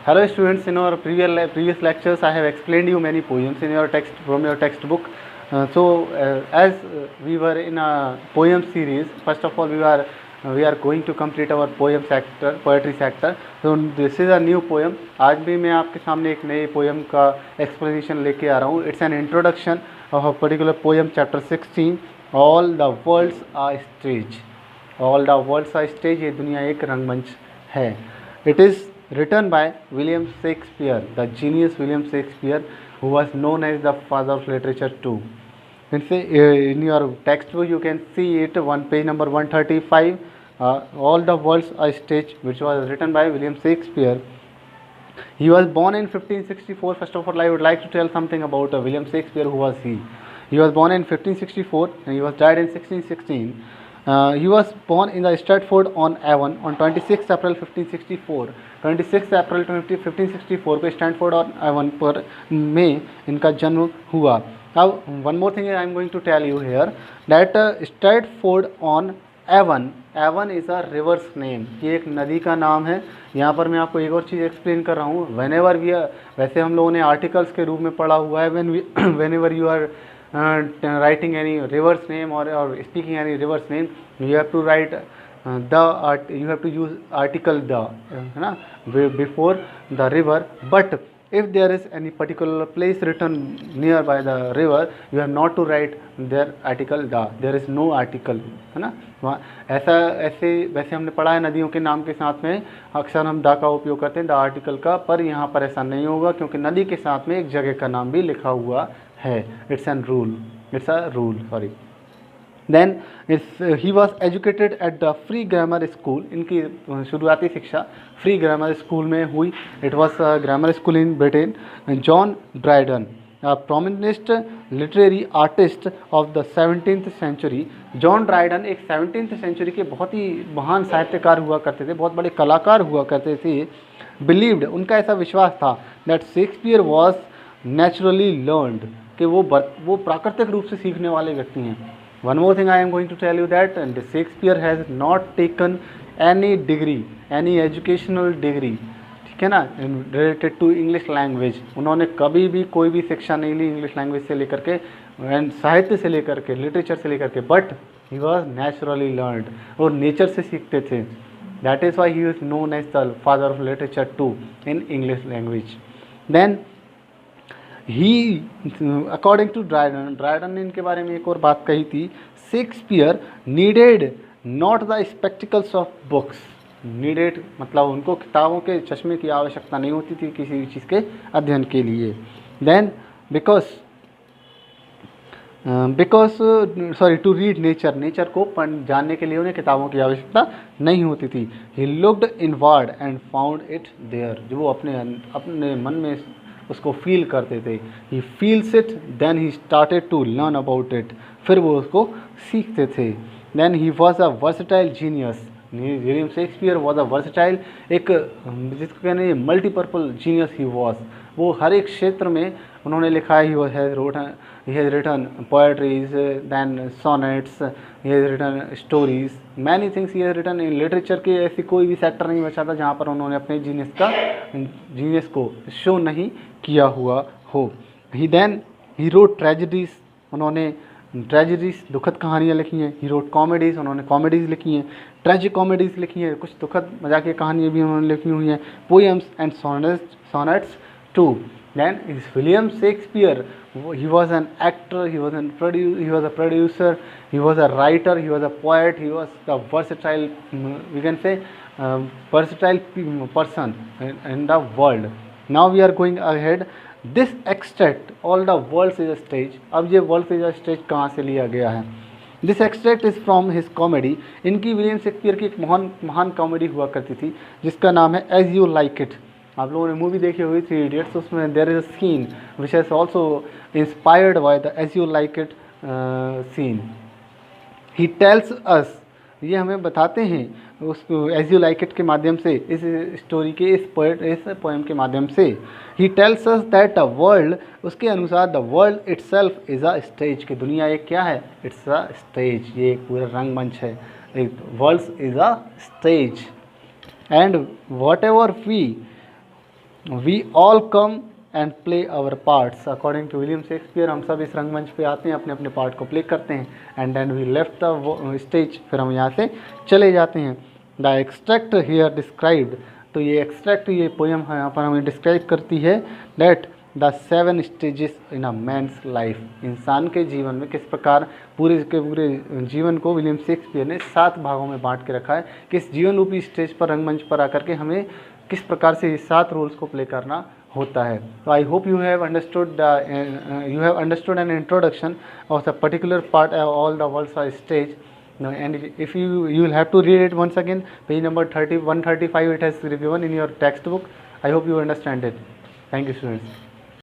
Hello students, in our previous lectures I have explained you many poems in your text from your textbook. As we were in a poem series, first of all we are going to complete our poetry sector. So this is a new poem. आज भी मैं आपके सामने एक नए poem का explanation लेके आ रहा हूँ. It's an introduction of a particular poem, chapter 16. All the worlds are stage. All the worlds are stage. ये दुनिया एक रंगमंच है. It is written by William Shakespeare, the genius William Shakespeare, who was known as the father of literature too. In your textbook you can see it, page number 135, All the Worlds a Stage, which was written by William Shakespeare. He was born in 1564. First of all, I would like to tell something about William Shakespeare. Who was he? He was born in 1564 and he was died in 1616. He was born in the Stratford-on-Avon on 26 April 1564. 26 अप्रैल 1564 को Stanford और Avon पर में इनका जन्म हुआ. अब one more thing I am going to tell you here that Stratford on Avon, Avon is a river's name. ये एक नदी का नाम है. यहाँ पर मैं आपको एक और चीज़ एक्सप्लेन कर रहा हूँ. वेनेवर वी वैसे हम लोगों ने आर्टिकल्स के रूप में पढ़ा हुआ है. Whenever you are writing any reverse name or speaking any reverse name, you have to write you have to use article the before the river. But if there is any particular place written nearby the river, you have not to write their article the. There is no article, है ना. वहाँ ऐसे वैसे हमने पढ़ा है नदियों के नाम के साथ में अक्सर हम द का उपयोग करते हैं, द आर्टिकल का. पर यहाँ पर ऐसा नहीं होगा क्योंकि नदी के साथ में एक जगह का नाम भी लिखा हुआ है. It's a rule, sorry. Then he was educated at the Free Grammar School. इनकी शुरुआती शिक्षा फ्री ग्रामर स्कूल में हुई. It was a grammar school in Britain. John Dryden, a prominent literary artist of the 17th century. John Dryden एक 17th century के बहुत ही महान साहित्यकार हुआ करते थे, बहुत बड़े कलाकार हुआ करते थे. बिलीव्ड, उनका ऐसा विश्वास था, that Shakespeare was naturally learned, कि वो प्राकृतिक रूप से सीखने वाले व्यक्ति हैं. One more thing I am going to tell you that Shakespeare has not taken any degree, any educational degree, ठीक है ना, रिलेटेड टू इंग्लिश लैंग्वेज. उन्होंने कभी भी कोई भी शिक्षा नहीं ली इंग्लिश लैंग्वेज से लेकर के एंड साहित्य से लेकर के लिटरेचर से लेकर के. But he was naturally learned, और नेचर से सीखते थे. That is why he is known as the father of literature too in English language. Then he according to Dryden ने इनके बारे में एक और बात कही थी, Shakespeare needed not the spectacles of books. Needed मतलब उनको किताबों के चश्मे की आवश्यकता नहीं होती थी किसी भी चीज़ के अध्ययन के लिए. Then because sorry to read nature, nature को जानने के लिए उन्हें किताबों की आवश्यकता नहीं होती थी. He looked inward and found it there, जो वो अपने मन में उसको फील करते थे. He feels it then he started to learn about it, फिर वो उसको सीखते थे. Then he was a versatile genius. William Shakespeare was a versatile, एक जिसको कहते हैं मल्टीपर्पल जीनियस ही वॉज. वो हर एक क्षेत्र में उन्होंने लिखा है. he has written poetries, then sonnets, he has written stories, many things he has written in literature. के ऐसी कोई भी सेक्टर नहीं बचा था जहाँ पर उन्होंने अपने जीनियस को शो नहीं किया हुआ हो. he wrote tragedies, उन्होंने ट्रेजेडीज दुखद कहानियाँ लिखी हैं. ही रोट कॉमेडीज़, उन्होंने कॉमेडीज़ लिखी हैं. ट्रेजिक कॉमेडीज़ लिखी हैं, कुछ दुखद मजाकिया कहानियाँ भी उन्होंने लिखी हुई हैं. Poems and sonnets too. Then is William Shakespeare. He was an actor, he was a producer, he was a writer, he was a poet, he was the versatile, we can say versatile person in the world. Now we are going ahead. This extract, all the worlds is a stage. अब ये worlds is a stage कहाँ से लिया गया है? This extract is from his comedy. इनकी William Shakespeare की एक महान कॉमेडी हुआ करती थी जिसका नाम है As You Like It. आप लोगों ने मूवी देखी हुई थी इडियट्स, उसमें there is a scene which has also inspired by the as you like it scene. He tells us, ये हमें बताते हैं उसको एज यू लाइक इट के माध्यम से, इस स्टोरी के इस पोएम के माध्यम से. ही tells us that the world, उसके अनुसार the world itself is a stage, कि दुनिया एक क्या है? इट्स अ स्टेज, ये एक पूरा रंगमंच है. World is a stage and whatever we we all come and play our parts according to William Shakespeare. हम सब इस रंगमंच पे आते हैं, अपने अपने पार्ट को प्ले करते हैं, and then we left the stage, फिर हम यहाँ से चले जाते हैं। द एक्सट्रैक्ट हियर डिस्क्राइब्ड, तो ये एक्सट्रैक्ट, ये पोएम यहाँ पर हमें डिस्क्राइब करती है that the 7 stages in a man's life, इंसान के जीवन में किस प्रकार पूरे के पूरे जीवन को विलियम शेक्सपियर ने 7 भागों में बांट के रखा है कि इस जीवन रूपी स्टेज पर, रंगमंच पर आकर के हमें किस प्रकार से ये 7 रोल्स को प्ले करना होता है। तो I hope you have understood an introduction of the particular part all the worlds are stage, and if you will have to read it once again, page number 135 it has given in your textbook. I hope you understand it. Thank you, students.